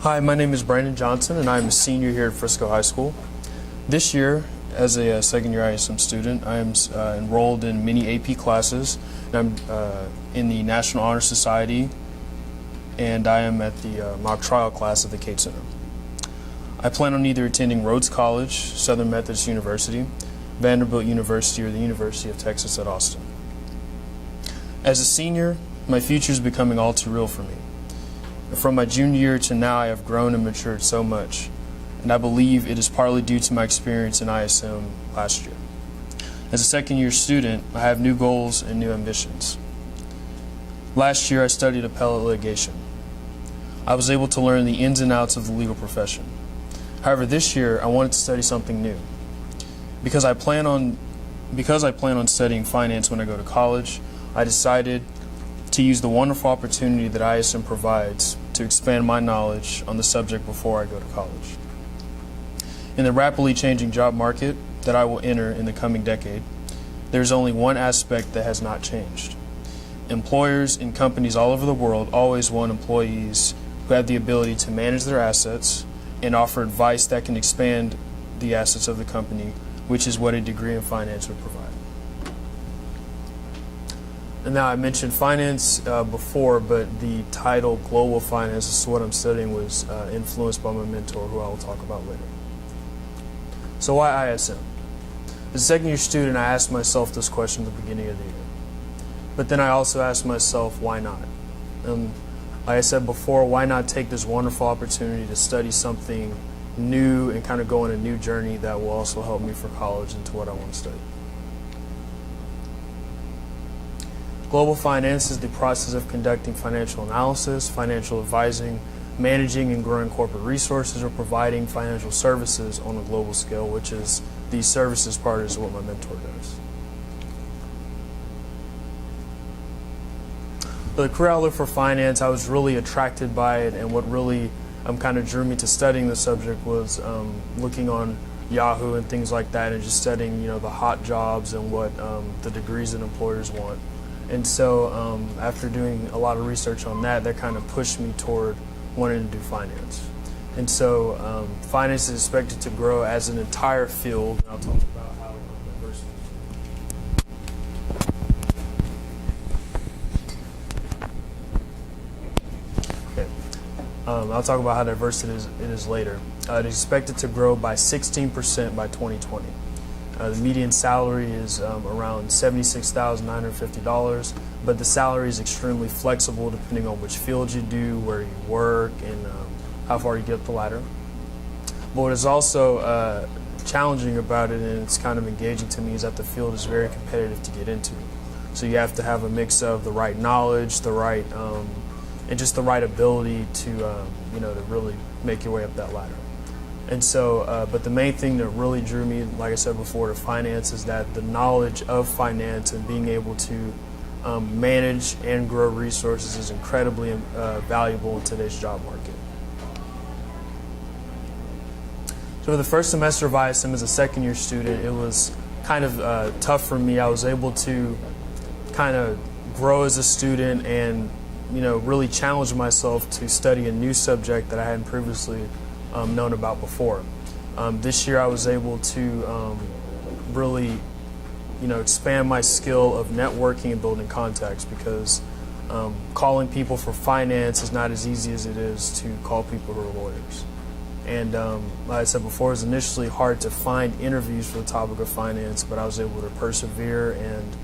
Hi, my name is Brandon Johnson, and I'm a senior here at Frisco High School. This year, as a second-year ISM student, I am enrolled in many AP classes, and I'm in the National Honor Society, and I am at the mock trial class at the Cates Center. I plan on either attending Rhodes College, Southern Methodist University, Vanderbilt University, or the University of Texas at Austin. As a senior, my future is becoming all too real for me. From my junior year to now, I have grown and matured so much, and I believe it is partly due to my experience in ISM last year. As a second-year student, I have new goals and new ambitions. Last year, I studied appellate litigation. I was able to learn the ins and outs of the legal profession. However, this year, I wanted to study something new. Because I plan on studying finance when I go to college, I decided to use the wonderful opportunity that ISM provides to expand my knowledge on the subject before I go to college. In the rapidly changing job market that I will enter in the coming decade, there is only one aspect that has not changed. Employers and companies all over the world always want employees who have the ability to manage their assets and offer advice that can expand the assets of the company, which is what a degree in finance would provide. And now, I mentioned finance before, but the title Global Finance, this is what I'm studying, was influenced by my mentor, who I will talk about later. So why ISM? As a second-year student, I asked myself this question at the beginning of the year. But then I also asked myself, why not? Like I said before, why not take this wonderful opportunity to study something new and kind of go on a new journey that will also help me for college into what I want to study? Global finance is the process of conducting financial analysis, financial advising, managing and growing corporate resources, or providing financial services on a global scale, which is the services part is what my mentor does. The career outlook for finance, I was really attracted by it, and what really kind of drew me to studying the subject was looking on Yahoo and things like that, and just studying the hot jobs and what the degrees that employers want. And so after doing a lot of research on that, that kind of pushed me toward wanting to do finance. And so finance is expected to grow as an entire field. And I'll talk about how diversity. Okay. I'll talk about how diverse it is later. It is expected to grow by 16% by 2020. The median salary is around $76,950, but the salary is extremely flexible depending on which field you do, where you work, and how far you get up the ladder. But what is also challenging about it, and it's kind of engaging to me, is that the field is very competitive to get into. So you have to have a mix of the right knowledge, the right, and just the right ability to, to really make your way up that ladder. And so, but the main thing that really drew me, like I said before, to finance is that the knowledge of finance and being able to manage and grow resources is incredibly valuable in today's job market. So for the first semester of ISM as a second-year student, it was kind of tough for me. I was able to kind of grow as a student and really challenge myself to study a new subject that I hadn't previously known about before. This year I was able to really expand my skill of networking and building contacts, because calling people for finance is not as easy as it is to call people who are lawyers. And like I said before, it was initially hard to find interviews for the topic of finance, but I was able to persevere and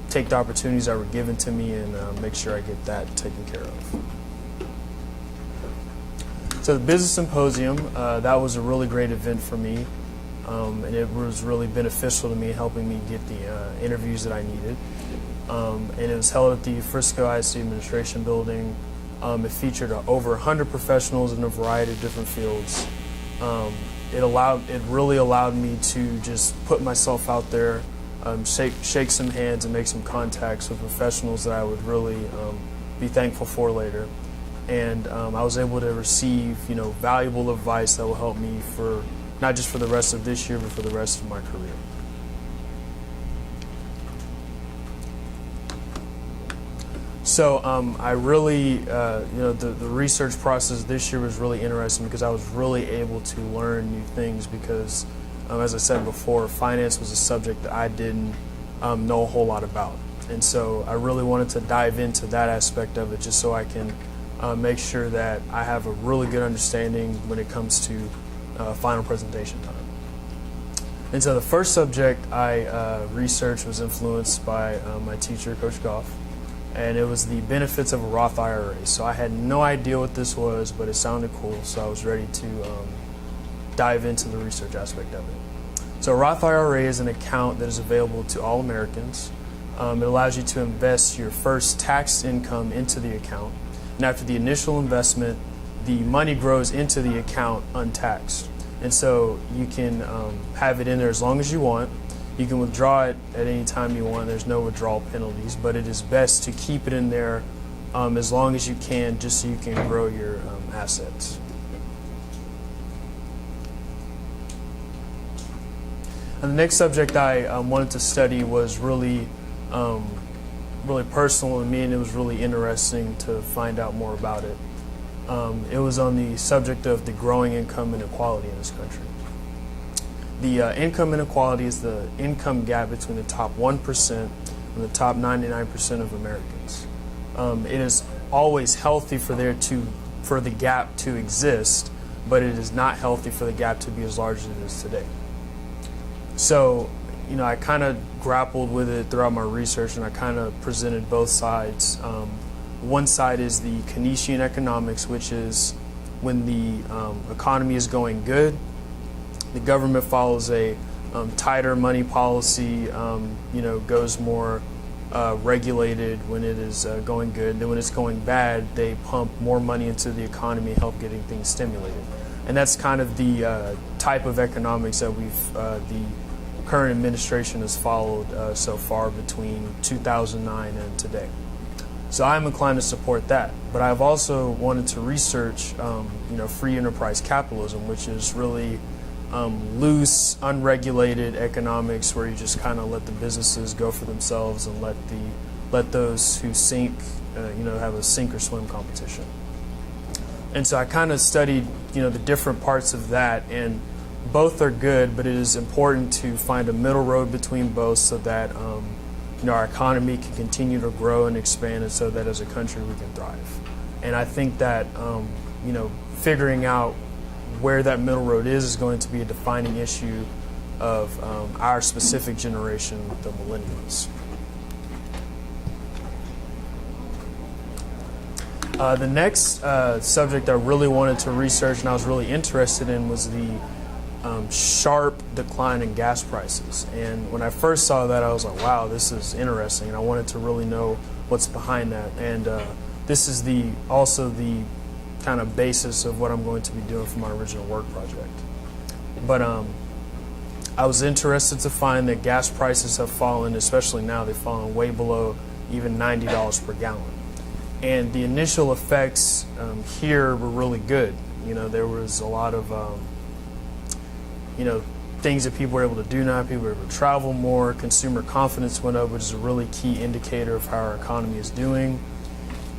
take the opportunities that were given to me and make sure I get that taken care of. So the Business Symposium, that was a really great event for me, and it was really beneficial to me, helping me get the interviews that I needed. And it was held at the Frisco ISD Administration Building. It featured over 100 professionals in a variety of different fields. It really allowed me to just put myself out there, shake some hands, and make some contacts with professionals that I would really be thankful for later. And I was able to receive, valuable advice that will help me for not just for the rest of this year, but for the rest of my career. So I really, the research process this year was really interesting because I was really able to learn new things because, as I said before, finance was a subject that I didn't know a whole lot about. And so I really wanted to dive into that aspect of it just so I can make sure that I have a really good understanding when it comes to final presentation time. And so the first subject I researched was influenced by my teacher, Coach Goff, and it was the benefits of a Roth IRA. So I had no idea what this was, but it sounded cool, so I was ready to dive into the research aspect of it. So a Roth IRA is an account that is available to all Americans. It allows you to invest your first taxed income into the account, and after the initial investment, the money grows into the account untaxed. And so you can have it in there as long as you want. You can withdraw it at any time you want. There's no withdrawal penalties, but it is best to keep it in there as long as you can, just so you can grow your assets. And the next subject I wanted to study was really personal to me, and it was really interesting to find out more about it. It was on the subject of the growing income inequality in this country. The income inequality is the income gap between the top 1% and the top 99% of Americans. It is always healthy for the gap to exist, but it is not healthy for the gap to be as large as it is today. So, I kind of grappled with it throughout my research, and I kind of presented both sides. One side is the Keynesian economics, which is when the economy is going good, the government follows a tighter money policy, goes more regulated when it is going good. And then when it's going bad, they pump more money into the economy and help getting things stimulated. And that's kind of the type of economics that the current administration has followed so far between 2009 and today. So I'm inclined to support that. But I've also wanted to research, free enterprise capitalism, which is really loose, unregulated economics where you just kind of let the businesses go for themselves and let those who sink, have a sink or swim competition. And so I kind of studied, the different parts of that, and both are good, but it is important to find a middle road between both so that our economy can continue to grow and expand, and so that as a country we can thrive. And I think that figuring out where that middle road is going to be a defining issue of our specific generation, the millennials. The next subject I really wanted to research and I was really interested in was the sharp decline in gas prices. And when I first saw that, I was like, wow, this is interesting, and I wanted to really know what's behind that. And this is also the kind of basis of what I'm going to be doing for my original work project. But I was interested to find that gas prices have fallen, especially now, they've fallen way below even $90 per gallon. And the initial effects here were really good. There was a lot of things that people were able to do now. People were able to travel more. Consumer confidence went up, which is a really key indicator of how our economy is doing.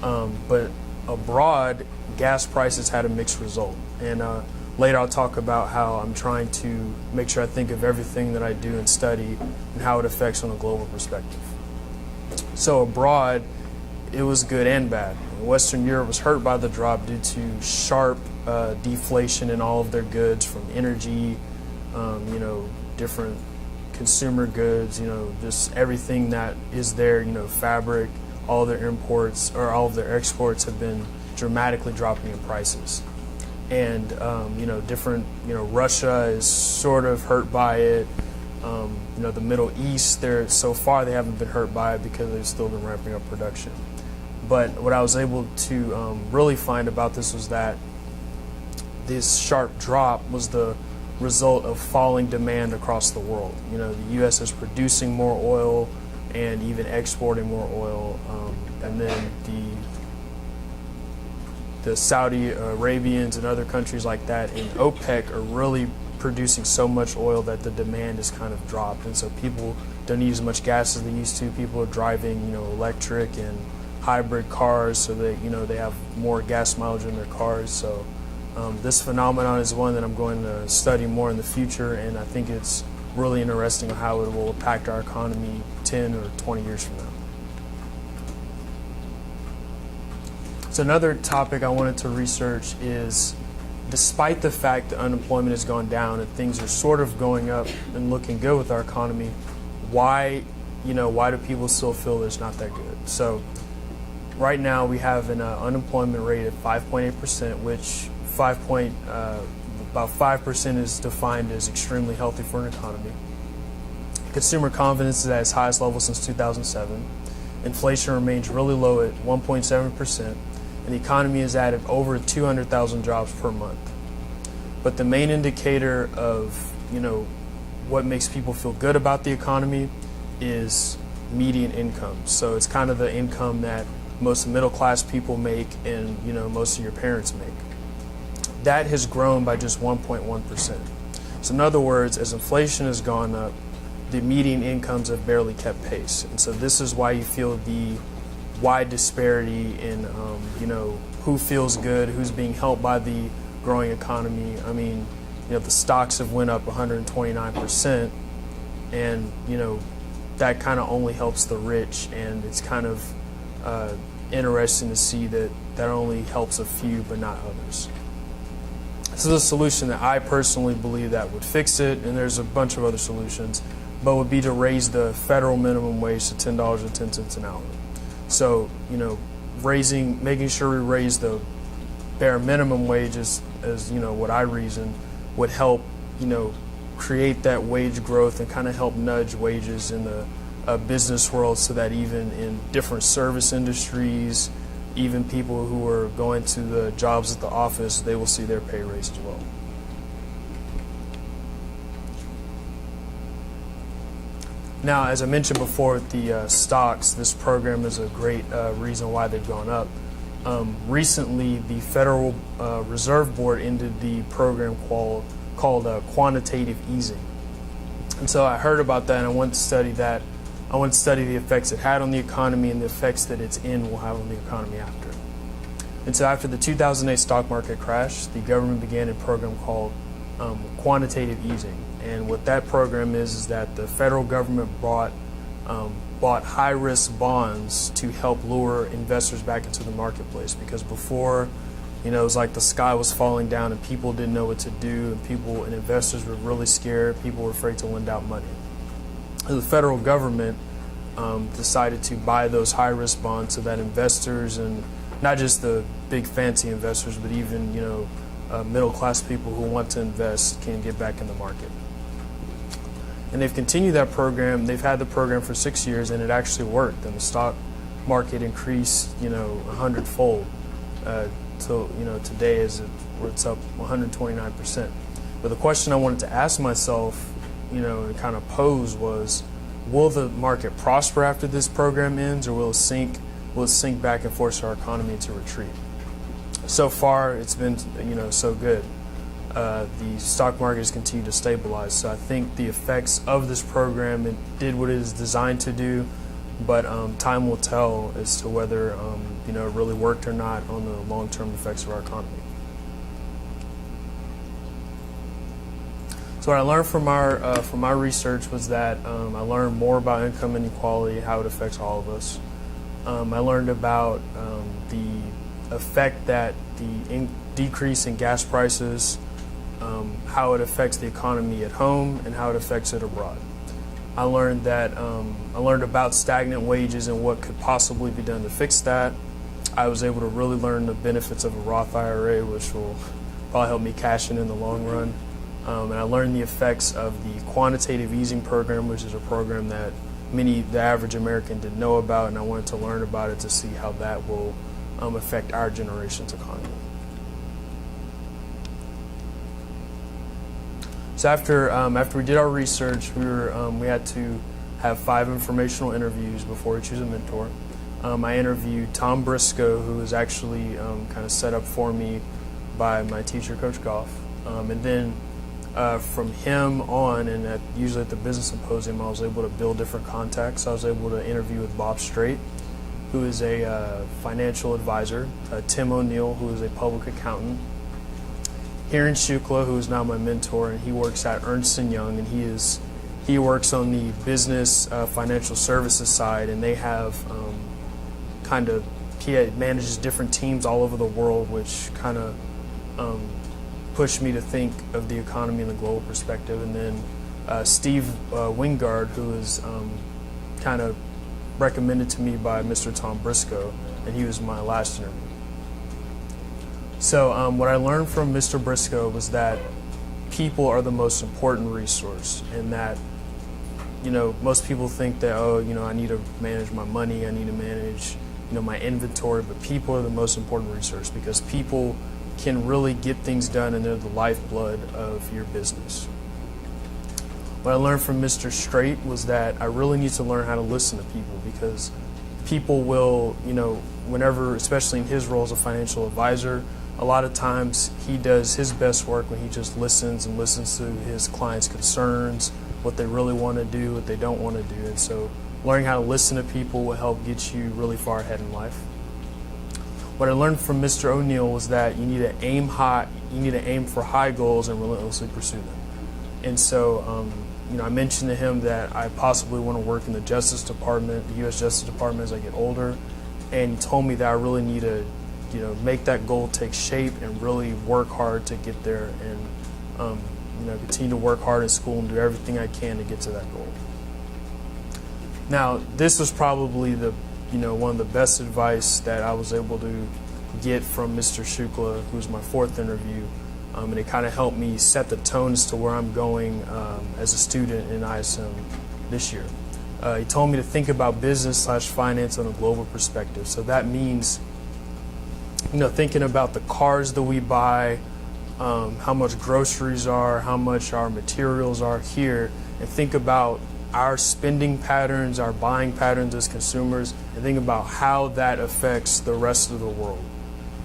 But abroad, gas prices had a mixed result. And later I'll talk about how I'm trying to make sure I think of everything that I do and study and how it affects on a global perspective. So abroad, it was good and bad. Western Europe was hurt by the drop due to sharp deflation in all of their goods, from energy, different consumer goods, just everything that is there, fabric, all of their imports or all of their exports have been dramatically dropping in prices. And, Russia is sort of hurt by it. The Middle East, so far they haven't been hurt by it because they've still been ramping up production. But what I was able to really find about this was that this sharp drop was the result of falling demand across the world. The U.S. is producing more oil and even exporting more oil, and then the Saudi Arabians and other countries like that in OPEC are really producing so much oil that the demand is kind of dropped, and so people don't need as much gas as they used to. People are driving, electric and hybrid cars so that they have more gas mileage in their cars. So this phenomenon is one that I'm going to study more in the future, and I think it's really interesting how it will impact our economy 10 or 20 years from now. So another topic I wanted to research is, despite the fact that unemployment has gone down and things are sort of going up and looking good with our economy, why do people still feel it's not that good? So right now we have an unemployment rate of 5.8%, which about 5% is defined as extremely healthy for an economy. Consumer confidence is at its highest level since 2007. Inflation remains really low at 1.7%, and the economy has added over 200,000 jobs per month. But the main indicator of what makes people feel good about the economy is median income. So it's kind of the income that most middle class people make and most of your parents make. That has grown by just 1.1%. So in other words, as inflation has gone up, the median incomes have barely kept pace. And so this is why you feel the wide disparity in who feels good, who's being helped by the growing economy. I mean, the stocks have went up 129%, and that kind of only helps the rich, and it's kind of interesting to see that only helps a few but not others. This is a solution that I personally believe that would fix it, and there's a bunch of other solutions, but would be to raise the federal minimum wage to $10.10 an hour. So, making sure we raise the bare minimum wage as what I reason would help, create that wage growth and kind of help nudge wages in the business world, so that even in different service industries, even people who are going to the jobs at the office, they will see their pay raise as well. Now, as I mentioned before with the stocks, this program is a great reason why they've gone up. Recently, the Federal Reserve Board ended the program called quantitative easing. And so I heard about that, and I wanted to study that. I want to study the effects it had on the economy and the effects that its end will have on the economy after. And so after the 2008 stock market crash, the government began a program called quantitative easing. And what that program is that the federal government bought high-risk bonds to help lure investors back into the marketplace. Because before, it was like the sky was falling down and people didn't know what to do, and investors were really scared. People were afraid to lend out money. The federal government decided to buy those high-risk bonds so that investors, and not just the big fancy investors, but even middle-class people who want to invest, can get back in the market. And they've continued that program. They've had the program for 6 years, and it actually worked. And the stock market increased, 100-fold till today where it's up 129%. But the question I wanted to ask myself, and kind of pose was, will the market prosper after this program ends, or will it sink back and force our economy to retreat? So far, it's been so good. The stock market has continued to stabilize. So I think the effects of this program, it did what it is designed to do, but time will tell as to whether it really worked or not on the long-term effects of our economy. So what I learned from my research was that I learned more about income inequality, how it affects all of us. I learned about the effect that the decrease in gas prices, how it affects the economy at home and how it affects it abroad. I learned about stagnant wages and what could possibly be done to fix that. I was able to really learn the benefits of a Roth IRA, which will probably help me cash in the long run. And I learned the effects of the quantitative easing program, which is a program that the average American didn't know about, and I wanted to learn about it to see how that will affect our generation's economy. So after we did our research, we had to have 5 informational interviews before we choose a mentor. I interviewed Tom Briscoe, who was actually kind of set up for me by my teacher, Coach Goff. And then from him on, and usually at the business symposium, I was able to build different contacts. I was able to interview with Bob Straight, who is a financial advisor, Tim O'Neill, who is a public accountant, Hiren Shukla, who is now my mentor, and he works at Ernst & Young, and he works on the business financial services side, and they have he manages different teams all over the world, which kind of pushed me to think of the economy in the global perspective. And then Steve Wingard, who is kind of recommended to me by Mr. Tom Briscoe, and he was my last interview. So what I learned from Mr. Briscoe was that people are the most important resource, and that, you know, most people think that, oh, you know, I need to manage my money, I need to manage, you know, my inventory, but people are the most important resource, because people can really get things done, and they're the lifeblood of your business. What I learned from Mr. Straight was that I really need to learn how to listen to people, because people will, you know, whenever, especially in his role as a financial advisor, a lot of times he does his best work when he just listens and listens to his clients' concerns, what they really want to do, what they don't want to do. And so learning how to listen to people will help get you really far ahead in life. What I learned from Mr. O'Neill was that you need to aim high, you need to aim for high goals and relentlessly pursue them. And so, you know, I mentioned to him that I possibly want to work in the Justice Department, the U.S. Justice Department, as I get older. And he told me that I really need to, you know, make that goal take shape and really work hard to get there, and you know, continue to work hard in school and do everything I can to get to that goal. Now, this was probably the, you know, one of the best advice that I was able to get from Mr. Shukla, who was my fourth interview, and it kind of helped me set the tone as to where I'm going as a student in ISM this year. He told me to think about business/finance on a global perspective. So that means, you know, thinking about the cars that we buy, how much groceries are, how much our materials are here, and think about our spending patterns, our buying patterns as consumers, and think about how that affects the rest of the world.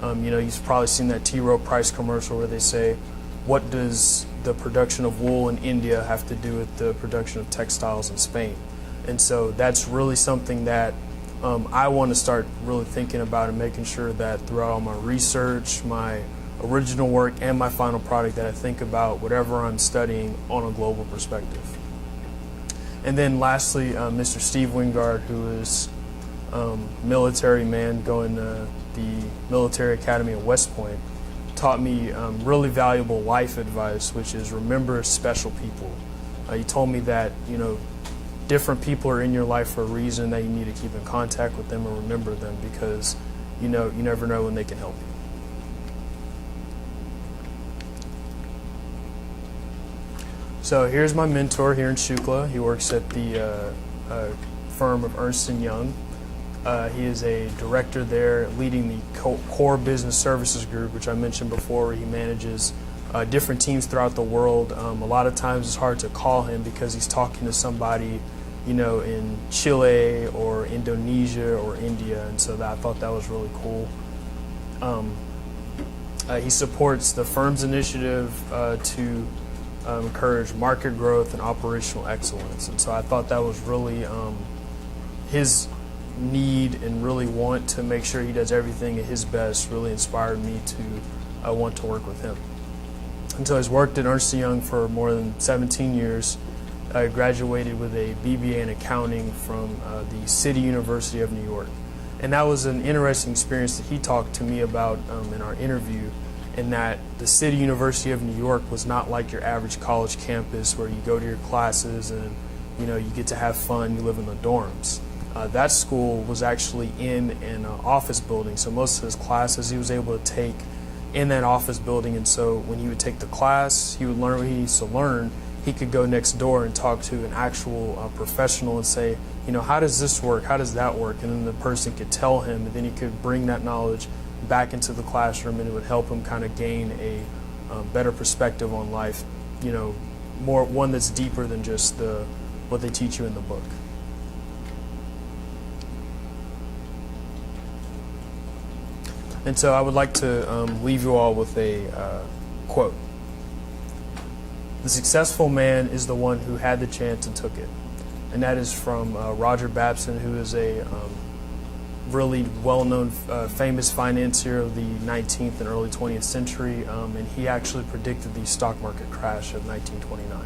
You know, you've probably seen that T. Rowe Price commercial where they say, what does the production of wool in India have to do with the production of textiles in Spain? And so that's really something that I want to start really thinking about, and making sure that throughout all my research, my original work, and my final product, that I think about whatever I'm studying on a global perspective. And then lastly, Mr. Steve Wingard, who is military man going to the military academy at West Point, taught me really valuable life advice, which is remember special people. He told me that, you know, different people are in your life for a reason, that you need to keep in contact with them and remember them, because, you know, you never know when they can help you. So here's my mentor here in Shukla. He works at the firm of Ernst & Young. He is a director there, leading the core business services group, which I mentioned before, where he manages different teams throughout the world. A lot of times it's hard to call him because he's talking to somebody, you know, in Chile or Indonesia or India, and so I thought that was really cool. He supports the firm's initiative to encourage market growth and operational excellence, and so I thought that was really his need and really want to make sure he does everything at his best really inspired me to want to work with him. And so he's worked at Ernst & Young for more than 17 years. I graduated with a BBA in accounting from the City University of New York. And that was an interesting experience that he talked to me about in our interview, in that the City University of New York was not like your average college campus where you go to your classes and, you know, you get to have fun, you live in the dorms. That school was actually in an office building, so most of his classes he was able to take in that office building, and so when he would take the class, he would learn what he needs to learn. He could go next door and talk to an actual professional and say, you know, how does this work, how does that work, and then the person could tell him, and then he could bring that knowledge back into the classroom, and it would help him kind of gain a better perspective on life, you know, one that's deeper than just what they teach you in the book. And so I would like to leave you all with a quote. The successful man is the one who had the chance and took it. And that is from Roger Babson, who is a really well-known, famous financier of the 19th and early 20th century, and he actually predicted the stock market crash of 1929.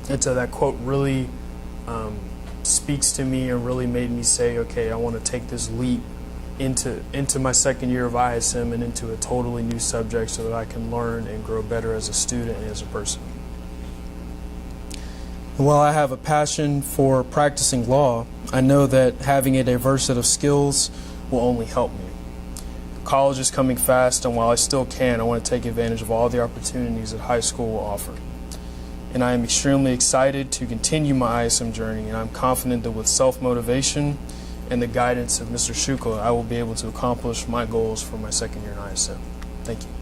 And so that quote really speaks to me and really made me say, okay, I want to take this leap into my second year of ISM and into a totally new subject so that I can learn and grow better as a student and as a person. And while I have a passion for practicing law, I know that having a diverse set of skills will only help me. College is coming fast, and while I still can, I want to take advantage of all the opportunities that high school will offer. And I am extremely excited to continue my ISM journey, and I'm confident that with self-motivation and the guidance of Mr. Shukla, I will be able to accomplish my goals for my second year in ISM. Thank you.